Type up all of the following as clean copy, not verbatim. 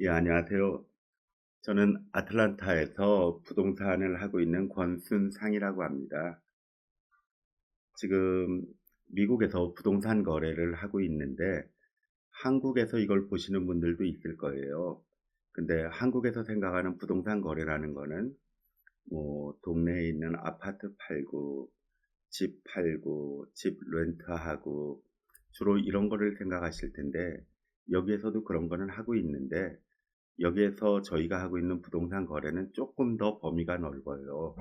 예, 안녕하세요. 저는 아틀란타에서 부동산을 하고 있는 권순상이라고 합니다. 지금 미국에서 부동산 거래를 하고 있는데 한국에서 이걸 보시는 분들도 있을 거예요. 근데 한국에서 생각하는 부동산 거래라는 거는 뭐 동네에 있는 아파트 팔고 집 팔고 집 렌트하고 주로 이런 거를 생각하실 텐데 여기에서도 그런 거는 하고 있는데 여기에서 저희가 하고 있는 부동산 거래는 조금 더 범위가 넓어요.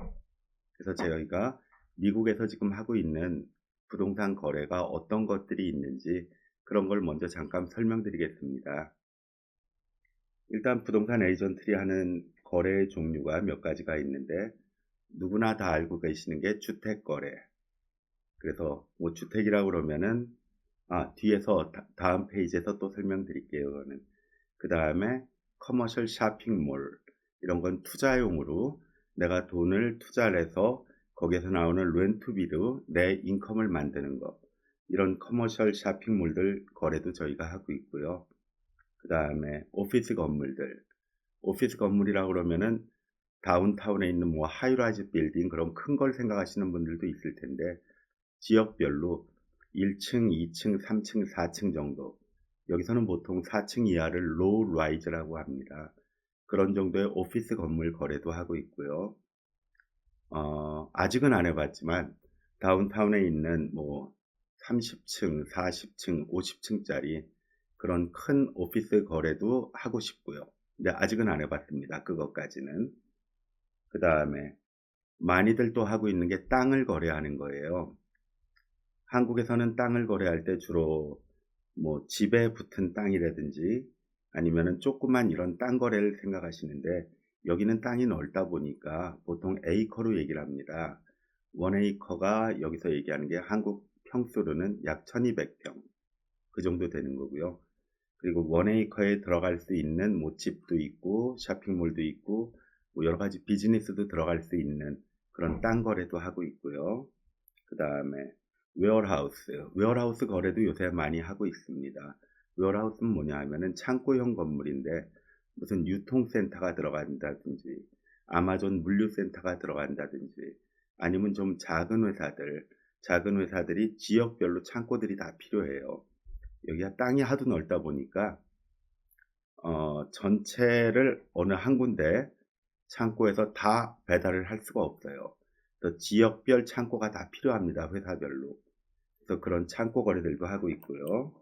그래서 저희가 미국에서 지금 하고 있는 부동산 거래가 어떤 것들이 있는지 그런 걸 먼저 잠깐 설명드리겠습니다. 일단 부동산 에이전트들이 하는 거래의 종류가 몇 가지가 있는데 누구나 다 알고 계시는 게 주택 거래. 그래서 뭐 주택이라고 그러면은 뒤에서 다음 페이지에서 또 설명드릴게요. 그거는. 그 다음에 커머셜 쇼핑몰 이런 건 투자용으로 내가 돈을 투자를 해서 거기에서 나오는 렌트비로 내 인컴을 만드는 거 이런 커머셜 쇼핑몰들 거래도 저희가 하고 있고요. 그 다음에 오피스 건물이라고 그러면은 다운타운에 있는 뭐 하이라이즈 빌딩 그런 큰 걸 생각하시는 분들도 있을 텐데 지역별로 1층, 2층, 3층, 4층 정도. 여기서는 보통 4층 이하를 로우 라이즈라고 합니다. 그런 정도의 오피스 건물 거래도 하고 있고요. 아직은 안 해봤지만 다운타운에 있는 뭐 30층, 40층, 50층짜리 그런 큰 오피스 거래도 하고 싶고요. 근데 아직은 안 해봤습니다. 그것까지는. 그 다음에 많이들 또 하고 있는 게 땅을 거래하는 거예요. 한국에서는 땅을 거래할 때 주로 뭐 집에 붙은 땅이라든지 아니면은 조그만 이런 땅 거래를 생각하시는데 여기는 땅이 넓다 보니까 보통 에이커로 얘기를 합니다. 원 에이커가 여기서 얘기하는 게 한국 평수로는 약 1200평 그 정도 되는 거고요. 그리고 원 에이커에 들어갈 수 있는 뭐 집도 있고 쇼핑몰도 있고 뭐 여러 가지 비즈니스도 들어갈 수 있는 그런 땅 거래도 하고 있고요. 그 다음에 웨어하우스 거래도 요새 많이 하고 있습니다. 웨어하우스는 뭐냐 하면은 창고형 건물인데 무슨 유통센터가 들어간다든지 아마존 물류센터가 들어간다든지 아니면 좀 작은 회사들이 지역별로 창고들이 다 필요해요. 여기가 땅이 하도 넓다 보니까 전체를 어느 한 군데 창고에서 다 배달을 할 수가 없어요. 또 지역별 창고가 다 필요합니다. 회사별로. 그래서 그런 창고 거래들도 하고 있고요.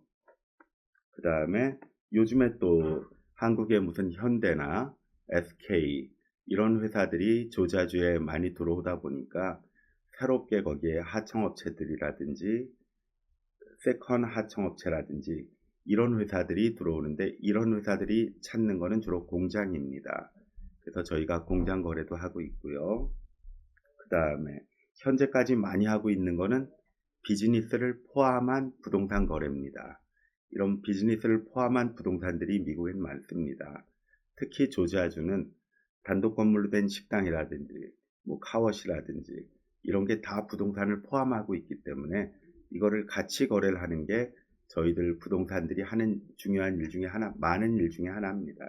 그 다음에 요즘에 또 한국에 무슨 현대나 SK 이런 회사들이 조자주에 많이 들어오다 보니까 새롭게 거기에 하청업체들이라든지 세컨 하청업체라든지 이런 회사들이 들어오는데 이런 회사들이 찾는 거는 주로 공장입니다. 그래서 저희가 공장 거래도 하고 있고요. 그 다음에 현재까지 많이 하고 있는 거는 비즈니스를 포함한 부동산 거래입니다. 이런 비즈니스를 포함한 부동산들이 미국엔 많습니다. 특히 조지아주는 단독 건물로 된 식당이라든지 뭐 카워시라든지 이런 게 다 부동산을 포함하고 있기 때문에 이거를 같이 거래를 하는 게 저희들 부동산들이 하는 중요한 일 중에 하나, 많은 일 중에 하나입니다.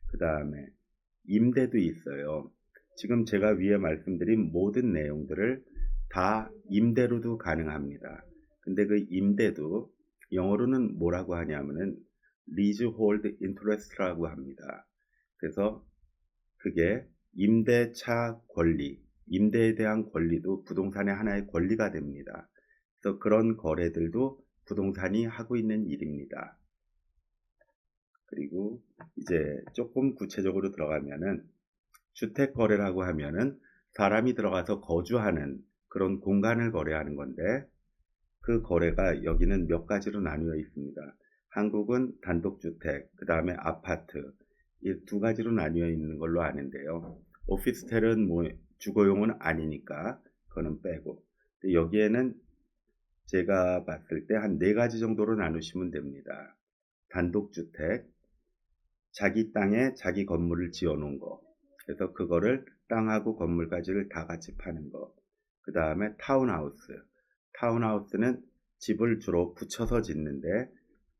그 다음에 임대도 있어요. 지금 제가 위에 말씀드린 모든 내용들을 다 임대로도 가능합니다. 근데 그 임대도 영어로는 뭐라고 하냐면은 leasehold interest라고 합니다. 그래서 그게 임대차 권리, 임대에 대한 권리도 부동산의 하나의 권리가 됩니다. 그래서 그런 거래들도 부동산이 하고 있는 일입니다. 그리고 이제 조금 구체적으로 들어가면은 주택 거래라고 하면은 사람이 들어가서 거주하는 그런 공간을 거래하는 건데 그 거래가 여기는 몇 가지로 나뉘어 있습니다. 한국은 단독주택, 그 다음에 아파트 이 두 가지로 나뉘어 있는 걸로 아는데요. 오피스텔은 뭐 주거용은 아니니까 그거는 빼고 여기에는 제가 봤을 때 한 네 가지 정도로 나누시면 됩니다. 단독주택, 자기 땅에 자기 건물을 지어 놓은 거. 그래서 그거를 땅하고 건물까지를 다 같이 파는 거. 그 다음에 타운하우스. 타운하우스는 집을 주로 붙여서 짓는데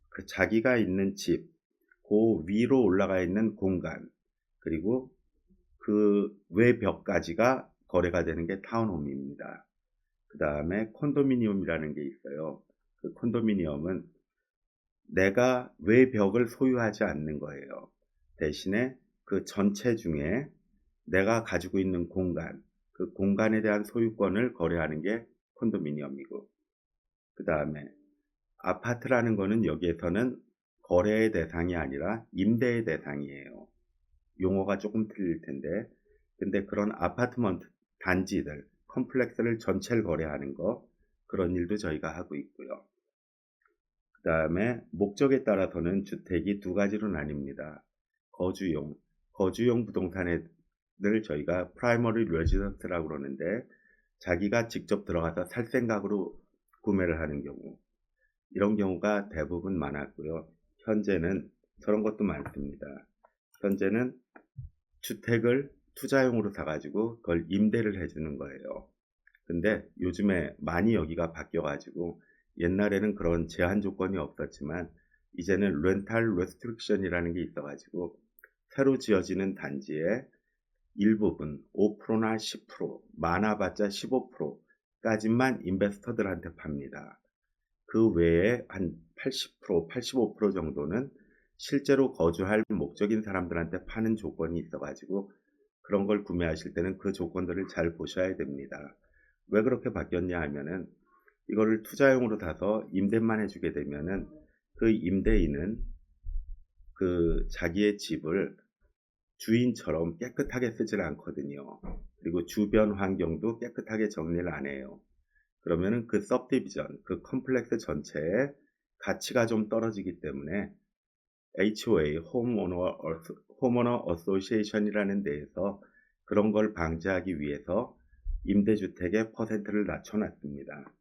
그 자기가 있는 집, 그 위로 올라가 있는 공간, 그리고 그 외벽까지가 거래가 되는 게 타운홈입니다. 그 다음에 콘도미니엄이라는 게 있어요. 그 콘도미니엄은 내가 외벽을 소유하지 않는 거예요. 대신에 그 전체 중에 내가 가지고 있는 공간, 그 공간에 대한 소유권을 거래하는 게 콘도미니엄이고, 그 다음에 아파트라는 거는 여기에서는 거래의 대상이 아니라 임대의 대상이에요. 용어가 조금 틀릴 텐데, 근데 그런 아파트먼트 단지들, 컴플렉스를 전체를 거래하는 거, 그런 일도 저희가 하고 있고요. 그 다음에 목적에 따라서는 주택이 두 가지로 나뉩니다. 거주용 부동산을 저희가 프라이머리 레지던스라고 그러는데, 자기가 직접 들어가서 살 생각으로 구매를 하는 경우, 이런 경우가 대부분 많았고요. 현재는 저런 것도 많습니다. 현재는 주택을 투자용으로 사가지고 그걸 임대를 해주는 거예요. 근데 요즘에 많이 여기가 바뀌어가지고 옛날에는 그런 제한 조건이 없었지만 이제는 렌탈 레스트릭션이라는 게 있어가지고 새로 지어지는 단지에 일부분 5%나 10%, 많아봤자 15%까지만 인베스터들한테 팝니다. 그 외에 한 80%, 85% 정도는 실제로 거주할 목적인 사람들한테 파는 조건이 있어가지고 그런 걸 구매하실 때는 그 조건들을 잘 보셔야 됩니다. 왜 그렇게 바뀌었냐 하면은 이거를 투자용으로 사서 임대만 해주게 되면은 그 임대인은 그 자기의 집을 주인처럼 깨끗하게 쓰질 않거든요. 그리고 주변 환경도 깨끗하게 정리를 안 해요. 그러면은 그 서브디비전, 그 컴플렉스 전체의 가치가 좀 떨어지기 때문에 HOA, 홈오너 어소시에이션이라는 데에서 그런 걸 방지하기 위해서 임대주택의 퍼센트를 낮춰놨습니다.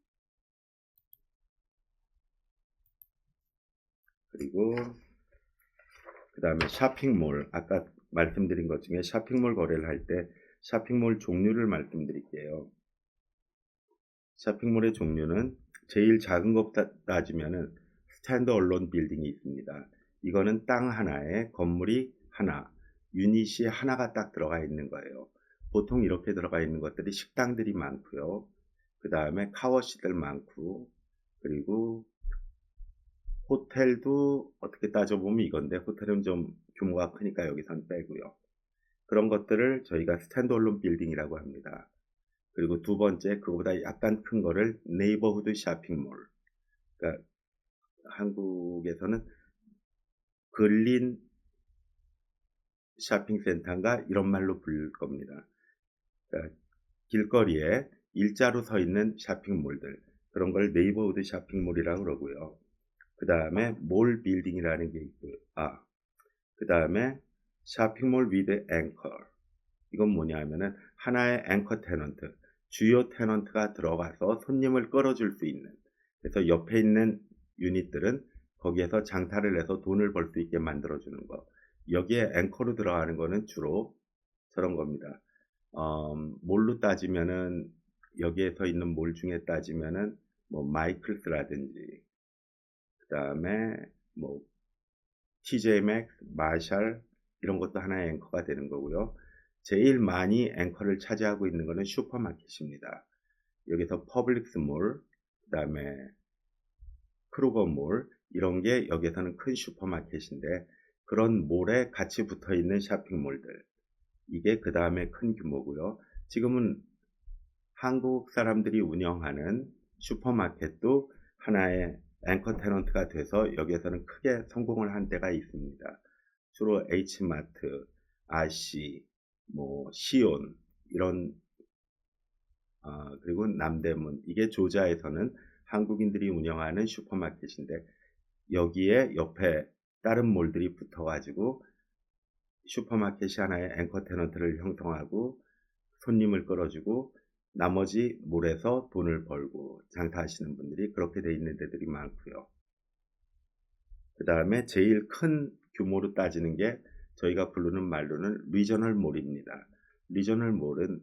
그리고 그 다음에 쇼핑몰, 아까 말씀드린 것 중에 쇼핑몰 거래를 할 때 쇼핑몰 종류를 말씀드릴게요. 쇼핑몰의 종류는 제일 작은 것 따지면은 스탠드얼론 빌딩이 있습니다. 이거는 땅 하나에 건물이 하나, 유닛이 하나가 딱 들어가 있는 거예요. 보통 이렇게 들어가 있는 것들이 식당들이 많고요. 그 다음에 카워시들 많고, 그리고 호텔도 어떻게 따져보면 이건데 호텔은 좀 규모가 크니까 여기선 빼고요. 그런 것들을 저희가 스탠드얼론 빌딩이라고 합니다. 그리고 두 번째, 그거보다 약간 큰 거를 네이버후드 쇼핑몰. 그러니까 한국에서는 근린 쇼핑센터인가 이런 말로 부를 겁니다. 그러니까 길거리에 일자로 서 있는 쇼핑몰들, 그런 걸 네이버후드 쇼핑몰이라고 그러고요. 그 다음에 몰 빌딩이라는 게 있고요. 그 다음에 쇼핑몰 위드 앵커. 이건 뭐냐 하면은 하나의 앵커 테넌트, 주요 테넌트가 들어가서 손님을 끌어줄 수 있는, 그래서 옆에 있는 유닛들은 거기에서 장사를 해서 돈을 벌 수 있게 만들어주는 거. 여기에 앵커로 들어가는 거는 주로 저런 겁니다. 몰로 따지면은 여기에서 있는 몰 중에 따지면은 뭐 마이클스라든지 그 다음에 뭐 TJ 맥스, 마샬 이런 것도 하나의 앵커가 되는 거고요. 제일 많이 앵커를 차지하고 있는 것은 슈퍼마켓입니다. 여기서 퍼블릭스몰, 그 다음에 크루거몰 이런 게 여기에서는 큰 슈퍼마켓인데 그런 몰에 같이 붙어 있는 쇼핑몰들, 이게 그 다음에 큰 규모고요. 지금은 한국 사람들이 운영하는 슈퍼마켓도 하나의 앵커 테넌트가 돼서 여기에서는 크게 성공을 한 데가 있습니다. 주로 H마트, RC, 뭐 시온 이런, 그리고 남대문, 이게 조지아에서는 한국인들이 운영하는 슈퍼마켓인데 여기에 옆에 다른 몰들이 붙어가지고 슈퍼마켓이 하나의 앵커 테넌트를 형성하고 손님을 끌어주고 나머지 몰에서 돈을 벌고 장사하시는 분들이 그렇게 돼 있는 데들이 많고요. 그 다음에 제일 큰 규모로 따지는 게 저희가 부르는 말로는 리저널 몰입니다. 리저널 몰은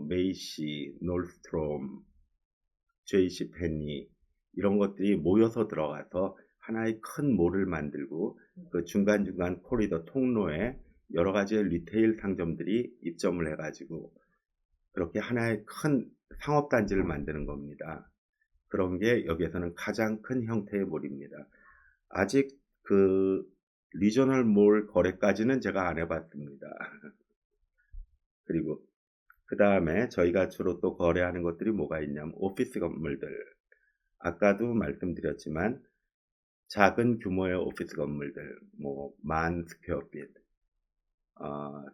메이시, 놀스트롬, JC 페니 이런 것들이 모여서 들어가서 하나의 큰 몰을 만들고 그 중간중간 코리더 통로에 여러 가지의 리테일 상점들이 입점을 해가지고 그렇게 하나의 큰 상업단지를 만드는 겁니다. 그런 게 여기에서는 가장 큰 형태의 몰입니다. 아직 그 리저널 몰 거래까지는 제가 안 해봤습니다. 그리고 그 다음에 저희가 주로 또 거래하는 것들이 뭐가 있냐면 오피스 건물들. 아까도 말씀드렸지만 작은 규모의 오피스 건물들, 뭐 만 스퀘어핏,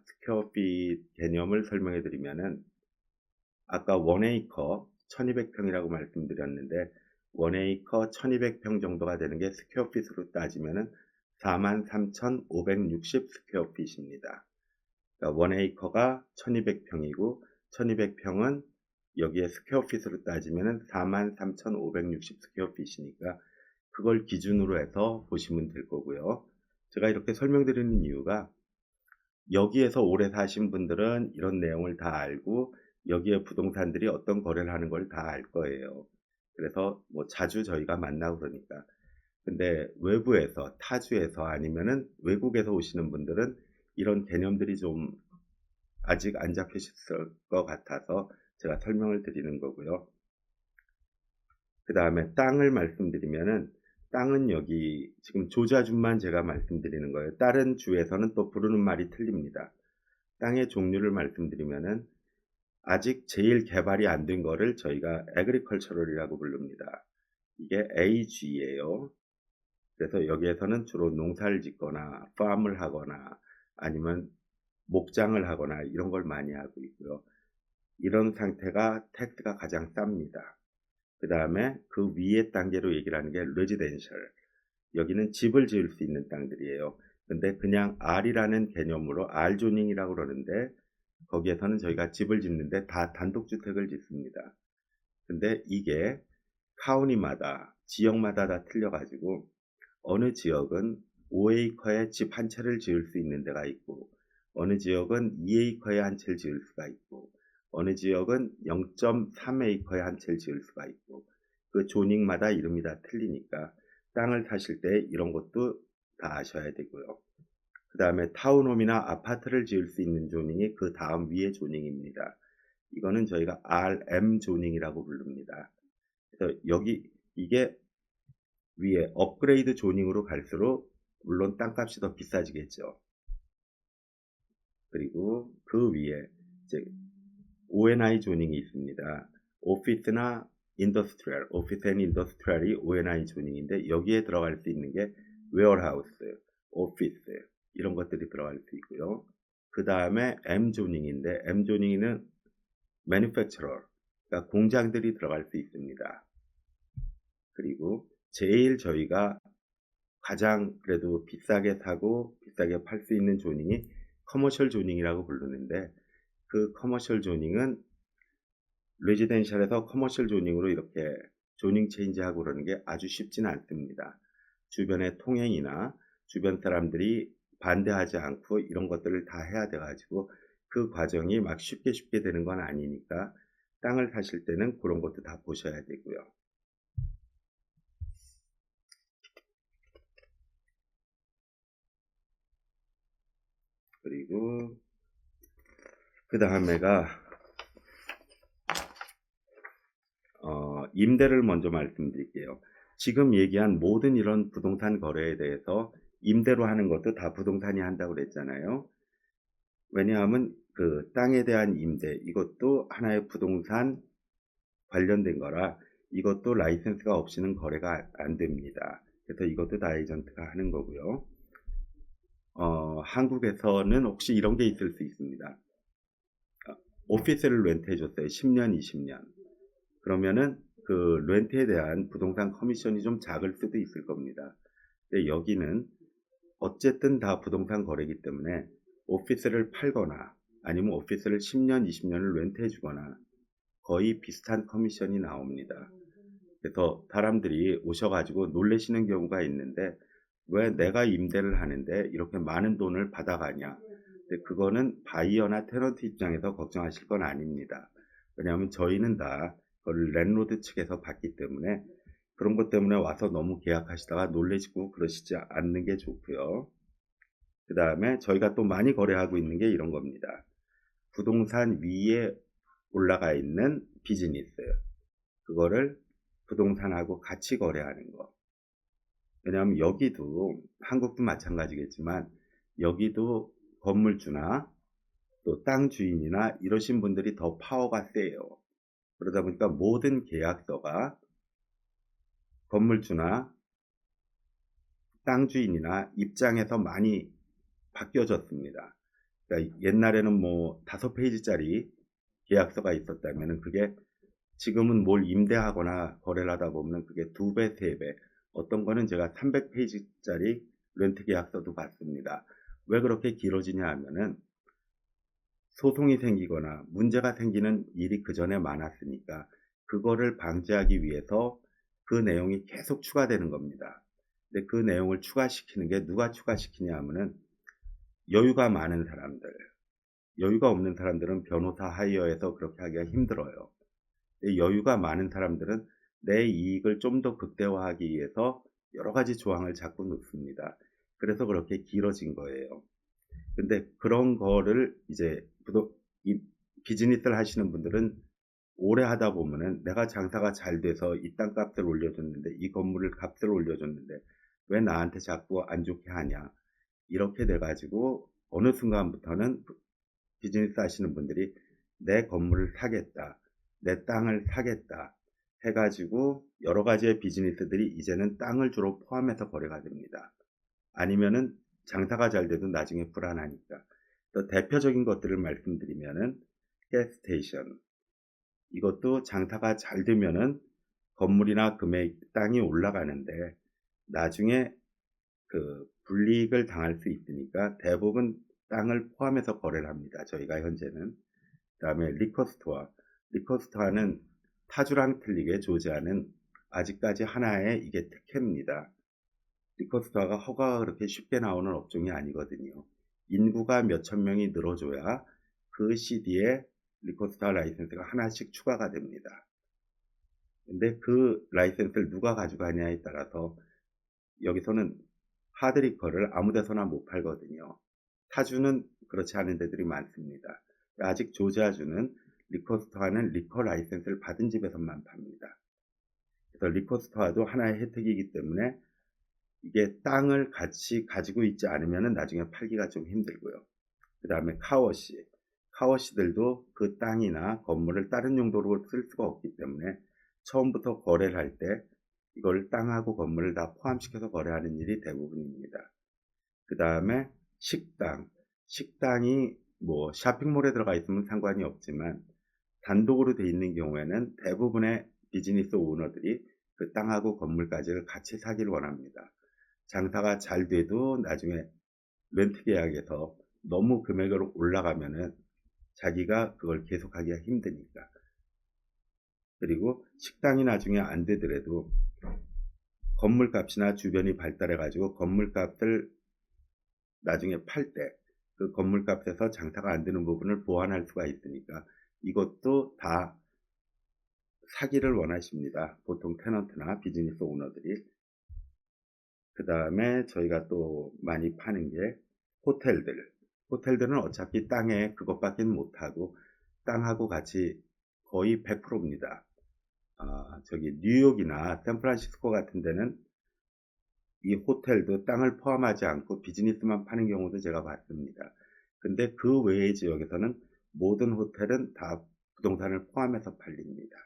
스퀘어핏 개념을 설명해 드리면은 아까 원에이커 1200평이라고 말씀드렸는데 원에이커 1200평 정도가 되는 게 스퀘어핏으로 따지면은 43,560 스퀘어핏입니다. 그러니까 원에이커가 1200평이고 1200평은 여기에 스퀘어핏으로 따지면은 43,560 스퀘어핏이니까 그걸 기준으로 해서 보시면 될 거고요. 제가 이렇게 설명드리는 이유가 여기에서 오래 사신 분들은 이런 내용을 다 알고 여기에 부동산들이 어떤 거래를 하는 걸 다 알 거예요. 그래서 뭐 자주 저희가 만나고 그러니까. 근데 외부에서, 타주에서 아니면은 외국에서 오시는 분들은 이런 개념들이 좀 아직 안 잡히셨을 것 같아서 제가 설명을 드리는 거고요. 그 다음에 땅을 말씀드리면은 땅은 여기 지금 조자주만 제가 말씀드리는 거예요. 다른 주에서는 또 부르는 말이 틀립니다. 땅의 종류를 말씀드리면은 아직 제일 개발이 안 된 거를 저희가 애그리컬처럴이라고 부릅니다. 이게 AG예요. 그래서 여기에서는 주로 농사를 짓거나 팜을 하거나 아니면 목장을 하거나 이런 걸 많이 하고 있고요. 이런 상태가 텍스가 가장 쌉니다. 그 다음에 그 위에 단계로 얘기를 하는 게 레지덴셜. 여기는 집을 지을 수 있는 땅들이에요. 근데 그냥 R이라는 개념으로 R조닝이라고 그러는데 거기에서는 저희가 집을 짓는데 다 단독주택을 짓습니다. 근데 이게 카운티마다 지역마다 다 틀려가지고 어느 지역은 5에이커에 집 한 채를 지을 수 있는 데가 있고 어느 지역은 2에이커에 한 채를 지을 수가 있고 어느 지역은 0.3에이커에 한 채를 지을 수가 있고 그 조닝마다 이름이 다 틀리니까 땅을 사실 때 이런 것도 다 아셔야 되고요. 그 다음에 타운홈이나 아파트를 지을 수 있는 조닝이 그 다음 위의 조닝입니다. 이거는 저희가 RM 조닝이라고 부릅니다. 그래서 여기 이게 위에 업그레이드 조닝으로 갈수록 물론 땅값이 더 비싸지겠죠. 그리고 그 위에 이제 ONI 조닝이 있습니다. 오피스나 인더스트리얼, 오피스 앤 인더스트리얼이 ONI 조닝인데 여기에 들어갈 수 있는 게 웨어하우스, 오피스 이런 것들이 들어갈 수 있고요. 그 다음에 M 조닝인데 M 조닝은 매니팩처러, 그러니까 공장들이 들어갈 수 있습니다. 그리고 제일 저희가 가장 그래도 비싸게 사고 비싸게 팔 수 있는 조닝이 커머셜 조닝이라고 부르는데 그 커머셜 조닝은 레지덴셜에서 커머셜 조닝으로 이렇게 조닝 체인지하고 그러는 게 아주 쉽지는 않습니다. 주변의 통행이나 주변 사람들이 반대하지 않고 이런 것들을 다 해야 돼가지고 그 과정이 막 쉽게 되는 건 아니니까 땅을 사실 때는 그런 것도 다 보셔야 되고요. 그리고 그 다음에가 임대를 먼저 말씀드릴게요. 지금 얘기한 모든 이런 부동산 거래에 대해서 임대로 하는 것도 다 부동산이 한다고 그랬잖아요. 왜냐하면 그 땅에 대한 임대 이것도 하나의 부동산 관련된 거라 이것도 라이센스가 없이는 거래가 안 됩니다. 그래서 이것도 다 에이전트가 하는 거고요. 한국에서는 혹시 이런 게 있을 수 있습니다. 오피스를 렌트해 줬어요. 10년, 20년. 그러면은 그 렌트에 대한 부동산 커미션이 좀 작을 수도 있을 겁니다. 근데 여기는 어쨌든 다 부동산 거래이기 때문에 오피스를 팔거나 아니면 오피스를 10년, 20년을 렌트해 주거나 거의 비슷한 커미션이 나옵니다. 그래서 사람들이 오셔가지고 놀라시는 경우가 있는데 왜 내가 임대를 하는데 이렇게 많은 돈을 받아가냐. 근데 그거는 바이어나 테넌트 입장에서 걱정하실 건 아닙니다. 왜냐하면 저희는 다 그걸 랜로드 측에서 받기 때문에 그런 것 때문에 와서 너무 계약하시다가 놀라시고 그러시지 않는 게 좋고요. 그 다음에 저희가 또 많이 거래하고 있는 게 이런 겁니다. 부동산 위에 올라가 있는 비즈니스. 그거를 부동산하고 같이 거래하는 거. 왜냐하면 여기도 한국도 마찬가지겠지만 여기도 건물주나 또 땅 주인이나 이러신 분들이 더 파워가 세요. 그러다 보니까 모든 계약서가 건물주나 땅 주인이나 입장에서 많이 바뀌어졌습니다. 그러니까 옛날에는 뭐 5페이지짜리 계약서가 있었다면 그게 지금은 뭘 임대하거나 거래를 하다 보면 그게 2배, 3배, 어떤 거는 제가 300페이지짜리 렌트 계약서도 봤습니다. 왜 그렇게 길어지냐 하면은 소송이 생기거나 문제가 생기는 일이 그 전에 많았으니까 그거를 방지하기 위해서 그 내용이 계속 추가되는 겁니다. 근데 그 내용을 추가시키는 게 누가 추가시키냐 하면은 여유가 많은 사람들, 여유가 없는 사람들은 변호사 하이어해서 그렇게 하기가 힘들어요. 여유가 많은 사람들은 내 이익을 좀 더 극대화하기 위해서 여러 가지 조항을 자꾸 넣습니다. 그래서 그렇게 길어진 거예요. 근데 그런 거를 이제 이 비즈니스를 하시는 분들은 오래 하다 보면은 내가 장사가 잘 돼서 이 땅값을 올려줬는데 이 건물을 값을 올려줬는데 왜 나한테 자꾸 안 좋게 하냐 이렇게 돼가지고 어느 순간부터는 비즈니스 하시는 분들이 내 건물을 사겠다, 내 땅을 사겠다 해가지고 여러 가지의 비즈니스들이 이제는 땅을 주로 포함해서 거래가 됩니다. 아니면은 장사가 잘 돼도 나중에 불안하니까. 또 대표적인 것들을 말씀드리면은 가스스테이션. 이것도 장사가 잘 되면은 건물이나 금액, 땅이 올라가는데 나중에 그 불이익을 당할 수 있으니까 대부분 땅을 포함해서 거래를 합니다. 저희가 현재는. 그 다음에 리커스토어. 리커스토어는 타주랑 틀리게 조지아는 아직까지 하나의 이게 특혜입니다. 리커스토어가 허가가 그렇게 쉽게 나오는 업종이 아니거든요. 인구가 몇천 명이 늘어줘야 그 시기에 리커스토어 라이센스가 하나씩 추가가 됩니다. 근데 그 라이센스를 누가 가져가냐에 따라서 여기서는 하드리커를 아무 데서나 못 팔거든요. 타주는 그렇지 않은 데들이 많습니다. 아직 조지아주는 리커스토어는 리커 라이센스를 받은 집에서만 팝니다. 그래서 리커스토어도 하나의 혜택이기 때문에 이게 땅을 같이 가지고 있지 않으면 나중에 팔기가 좀 힘들고요. 그 다음에 카워시. 카워시들도 그 땅이나 건물을 다른 용도로 쓸 수가 없기 때문에 처음부터 거래를 할 때 이걸 땅하고 건물을 다 포함시켜서 거래하는 일이 대부분입니다. 그 다음에 식당. 식당이 뭐 쇼핑몰에 들어가 있으면 상관이 없지만 단독으로 돼 있는 경우에는 대부분의 비즈니스 오너들이 그 땅하고 건물까지를 같이 사기를 원합니다. 장사가 잘 돼도 나중에 렌트 계약에서 너무 금액을 올라가면은 자기가 그걸 계속하기가 힘드니까. 그리고 식당이 나중에 안 되더라도 건물값이나 주변이 발달해가지고 건물값을 나중에 팔 때 그 건물값에서 장사가 안 되는 부분을 보완할 수가 있으니까 이것도 다 사기를 원하십니다. 보통 테넌트나 비즈니스 오너들이. 그 다음에 저희가 또 많이 파는 게 호텔들. 호텔들은 어차피 땅에 그것밖에 못하고 땅하고 같이 거의 100%입니다. 저기 뉴욕이나 샌프란시스코 같은 데는 이 호텔도 땅을 포함하지 않고 비즈니스만 파는 경우도 제가 봤습니다. 근데 그 외의 지역에서는 모든 호텔은 다 부동산을 포함해서 팔립니다.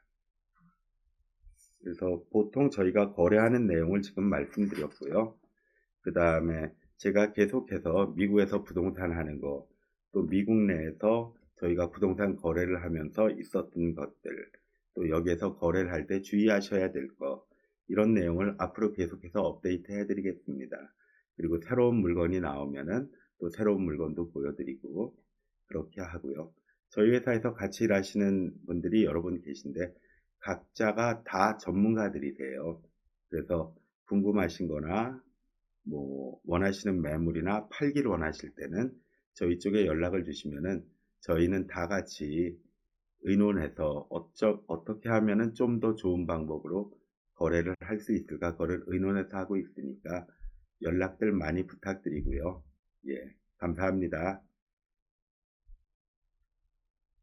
그래서 보통 저희가 거래하는 내용을 지금 말씀드렸고요. 그 다음에 제가 계속해서 미국에서 부동산 하는 거, 또 미국 내에서 저희가 부동산 거래를 하면서 있었던 것들, 또 여기에서 거래를 할 때 주의하셔야 될 거, 이런 내용을 앞으로 계속해서 업데이트 해드리겠습니다. 그리고 새로운 물건이 나오면은 또 새로운 물건도 보여드리고 그렇게 하고요. 저희 회사에서 같이 일하시는 분들이 여러 분 계신데 각자가 다 전문가들이세요. 그래서 궁금하신 거나 뭐 원하시는 매물이나 팔기를 원하실 때는 저희 쪽에 연락을 주시면은 저희는 다 같이 의논해서 어떻게 하면은 좀 더 좋은 방법으로 거래를 할 수 있을까? 그거를 의논해서 하고 있으니까 연락들 많이 부탁드리고요. 예, 감사합니다.